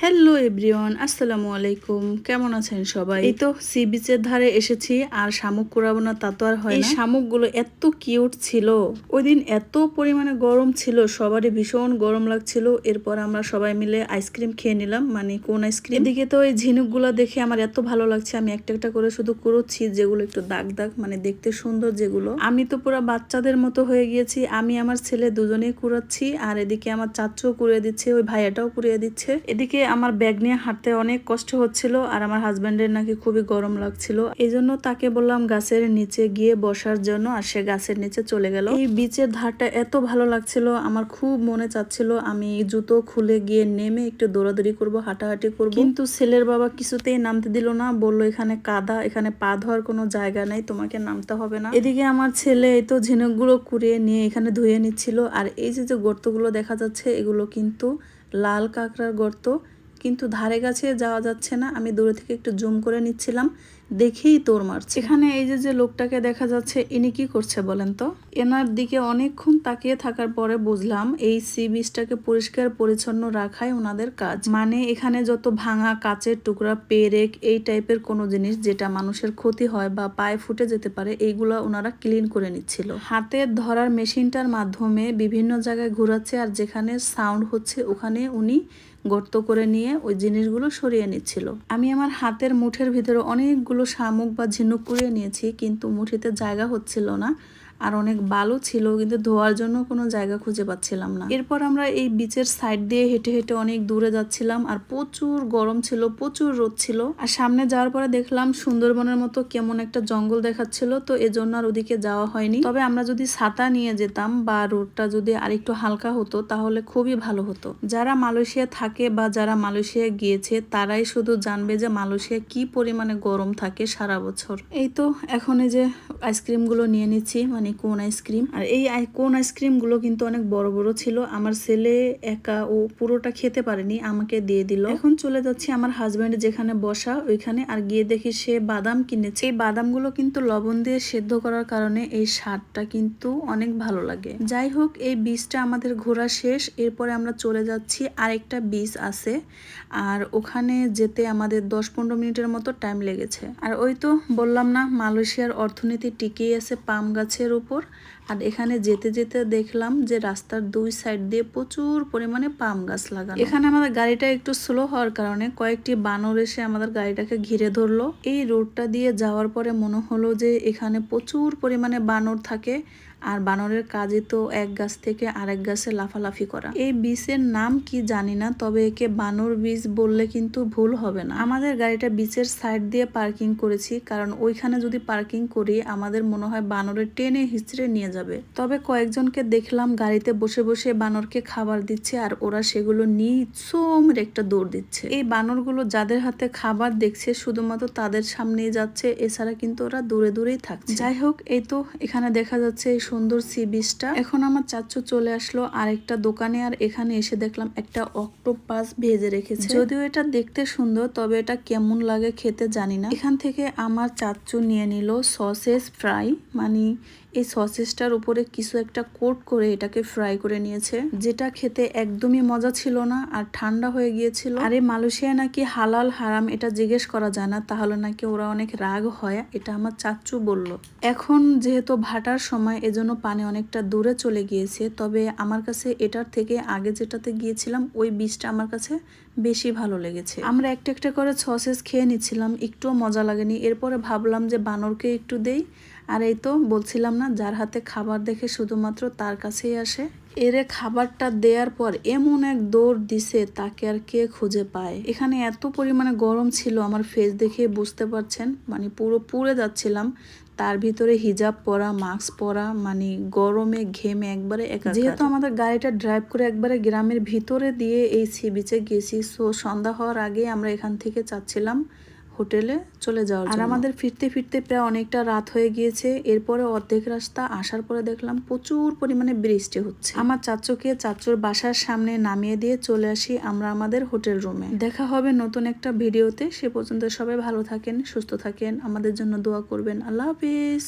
Hello everyone, আসসালামু আলাইকুম। কেমন আছেন সবাই? এই তো সি বিচের ধারে এসেছি, আর শামুক কুড়াবো না তা তো আর হয় না। এই শামুকগুলো এত কিউট ছিল। ওই দিন এত পরিমাণে গরম ছিল, সবারই ভীষণ গরম লাগছিল। এরপর আমরা সবাই মিলে আইসক্রিম খেয়ে নিলাম, মানে কোন আইসক্রিম। এদিকে তো এই ঝিনুকগুলো দেখে আমার এত ভালো লাগছে, আমি একটা একটা করে শুধু কুড়োচ্ছি, যেগুলো একটু দাগ দাগ মানে দেখতে সুন্দর যেগুলো। আমি তো পুরো বাচ্চাদের মতো হয়ে গিয়েছি, আমি আমার ছেলে দুজনেই কুড়াচ্ছি, আর এদিকে আমার চাচুও কুড়িয়ে দিচ্ছে, ওই ভাইয়াটাও কুড়িয়ে দিচ্ছে। এদিকে আমার ব্যাগ নিয়ে হাঁটতে অনেক কষ্ট হচ্ছিল, আর আমার হাজব্যান্ডের নাকি খুবই গরম লাগছিল। এই জন্য তাকে বললাম গাছের নিচে গিয়ে বসার জন্য, আর সে গাছের নিচে চলে গেল। এই বিচের ধারটা এত ভালো লাগছিল, আমার খুব মনে চাচ্ছিল আমি জুতো খুলে গিয়ে নেমে একটু দৌড়াদৌড়ি করব, হাঁটাহাঁটি করব, কিন্তু ছেলের বাবা কিছুতেই নামতে দিল না। বলল এখানে কাদা, এখানে পা ধোয়ার কোনো জায়গা নেই, তোমাকে নামতে হবে না। এদিকে আমার ছেলে এই তো ঝিনুকগুলো কুড়িয়ে নিয়ে এখানে ধুয়ে নিচ্ছিল। আর এই যে যে গর্তগুলো দেখা যাচ্ছে, এগুলো কিন্তু লাল কাঁকড়ার গর্ত, কিন্তু ধারে কাছে যাওয়া যাচ্ছে না। আমি দূরে থেকে একটু জুম করে নিচ্ছিলাম, দেখেই তোর মারছে। এখানে এই যে যে লোকটাকে দেখা যাচ্ছে, ইনি কি করছে বলেন তো? এনার দিকে অনেকক্ষণ তাকিয়ে থাকার পরে বুঝলাম এই সি বিচটাকে পরিষ্কার পরিচ্ছন্ন রাখাই ওনাদের কাজ। মানে এখানে যত ভাঙা কাচের টুকরা, পেরেক, এই টাইপের কোনো জিনিস যেটা মানুষের ক্ষতি হয় বা পায়ে ফুটে যেতে পারে, এইগুলো ওনারা ক্লিন করে নিচ্ছিল। হাতের ধরার মেশিনটার মাধ্যমে বিভিন্ন জায়গায় ঘোরাচ্ছে, আর যেখানে সাউন্ড হচ্ছে ওখানে উনি গর্ত করে নিয়ে ওই জিনিসগুলো সরিয়ে নিচ্ছিল। আমি আমার হাতের মুঠের ভিতরে অনেকগুলো শামুক বা ঝিনুক কুড়িয়ে নিয়েছি, কিন্তু মুঠিতে জায়গা হচ্ছিল না, আর অনেক বালু ছিল, কিন্তু ধোয়ার জন্য কোনো জায়গা খুঁজে পাচ্ছিলাম না। এরপর আমরা এই বিচের সাইড দিয়ে হেঁটে হেঁটে অনেক দূরে যাচ্ছিলাম, আর প্রচুর গরম ছিল, প্রচুর রোদ ছিল। আর সামনে যাওয়ার পরে দেখলাম সুন্দরবনের মতো কেমন একটা জঙ্গল দেখাচ্ছিল, তো এজন্য আর ওদিকে যাওয়া হয়নি। তবে আমরা যদি ছাতা নিয়ে যেতাম বা রোডটা যদি আরেকটু হালকা হতো তাহলে খুবই ভালো হতো। যারা মালয়েশিয়া থাকে বা যারা মালয়েশিয়া গিয়েছে তারাই শুধু জানবে যে মালয়েশিয়া কি পরিমাণে গরম থাকে সারা বছর। এই তো এখন এই যে আইসক্রিমগুলো নিয়ে নিচ্ছি, মানে কোন আইসক্রিম। আর এই কোন আইসক্রিমগুলো কিন্তু অনেক বড় বড় ছিল। আমার ছেলে একা ও পুরোটা খেতে পারেনি, আমাকে দিয়ে দিল। এখন চলে যাচ্ছি আমার হাজব্যান্ড যেখানে বসা ওইখানে, আর গিয়ে দেখি সে বাদাম কিনেছে। এই বাদামগুলো কিন্তু লবণ দিয়ে সেদ্ধ করার কারণে এই স্বাদটা কিন্তু অনেক ভালো লাগে। যাই হোক, এই বীজটা আমাদের ঘোরা শেষ। এরপরে আমরা চলে যাচ্ছি, আরেকটা বীজ আছে, আর ওখানে যেতে আমাদের 10-15 মিনিটের মতো টাইম লেগেছে। আর ওই তো বললাম না, মালয়েশিয়ার অর্থনীতি টিকেই আছে পাম গাছের উপর। আর এখানে যেতে যেতে দেখলাম যে রাস্তার দুই সাইড দিয়ে প্রচুর পরিমাণে পাম গাছ লাগানো। এখানে আমাদের গাড়িটা একটু স্লো হওয়ার কারণে কয়েকটি বানর এসে আমাদের গাড়িটাকে ঘিরে ধরলো। এই রোডটা দিয়ে যাওয়ার পরে মনে হলো যে এখানে প্রচুর পরিমাণে বানর থাকে, আর বানরের কাজই তো এক গাছ থেকে আরেক গাছে লাফালাফি করা। এই বীচের নাম কি জানি না, তবে একে বানর বীচ বললে কিন্তু ভুল হবে না। আমাদের গাড়িটা বিচের সাইড দিয়ে পার্কিং করেছি, কারণ ওইখানে যদি পার্কিং করি আমাদের মনে হয় বানরের টেনে হিচড়ে নিয়ে যাবে। তবে কয়েকজনকে দেখলাম গাড়িতে বসে বসে বানরকে খাবার দিচ্ছে, আর ওরা সেগুলো নিয়ে সোমের একটা দৌড় দিচ্ছে। এই বানরগুলো যাদের হাতে খাবার দেখছে শুধুমাত্র তাদের সামনেই যাচ্ছে, এছাড়া কিন্তু ওরা দূরে দূরেই থাকছে। যাই হোক, এই তো এখানে দেখা যাচ্ছে এই সুন্দর সি বিচটা। এখন আমার চাচু চলে আসলো আরেকটা দোকানে, আর এখানে এসে দেখলাম একটা অক্টোপাস ভেজে রেখেছে। যদিও এটা দেখতে সুন্দর, তবে এটা কেমন লাগে খেতে জানি না। এখান থেকে আমার চাচু নিয়ে নিল সসেজ ফ্রাই, মানে এই সসেজটার উপরে কিছু একটা কোট করে এটাকে ফ্রাই করে নিয়েছে, যেটা খেতে একদমই মজা ছিল না, আর ঠান্ডা হয়ে গিয়েছিল। আর এই মালয়েশিয়ায় নাকি হালাল হারাম এটা জিজ্ঞেস করা যায় না, তাহলে নাকি ওরা অনেক রাগ হয়, এটা আমার চাচু বলল। এখন যেহেতু ভাটার সময় এজন্য পানি অনেকটা দূরে চলে গিয়েছে, তবে আমার কাছে এটার থেকে আগে যেটাতে গিয়েছিলাম ওই বীজটা আমার কাছে বেশি ভালো লেগেছে। আমরা একটা একটা করে সসেজ খেয়ে নিচ্ছিলাম, একটুও মজা লাগেনি। এরপরে ভাবলাম যে বানরকে একটু দেই, আর এই তো বলছিলাম না, যার হাতে খাবার দেখে শুধুমাত্র তার কাছেই আসে। এরে খাবারটা দেওয়ার পর এমন এক দৌড় দিছে, তাকে আর কে খুঁজে পায়। এখানে এত পরিমাণে গরম ছিল, আমার ফেস দেখে বুঝতে পারছেন, মানে পুরো পুড়ে যাচ্ছিলাম। তার ভিতরে হিজাব পরা, মাস্ক পরা, মানে গরমে ঘেমে একবারে একাকার। যেহেতু আমাদের গাড়িটা ড্রাইভ করে একবারে গ্রামের ভিতরে দিয়ে এই সি বিচে গেছি, সো সন্ধ্যা হওয়ার আগে আমরা এখান থেকে চাচ্ছিলাম হোটেলে চলে যাওয়ার জন্য। আর আমাদের ফিরতে ফিরতে প্রায় অনেকটা রাত হয়ে গিয়েছে। এরপরে অর্ধেক রাস্তা আসার পরে দেখলাম প্রচুর পরিমাণে বৃষ্টি হচ্ছে। আমার চাচুকে চাচুর বাসার সামনে নামিয়ে দিয়ে চলে আসি আমরা আমাদের হোটেল রুমে। দেখা হবে নতুন একটা ভিডিওতে, সে পর্যন্ত সবাই ভালো থাকেন, সুস্থ থাকেন, আমাদের জন্য দোয়া করবেন। আল্লাহ হাফিজ।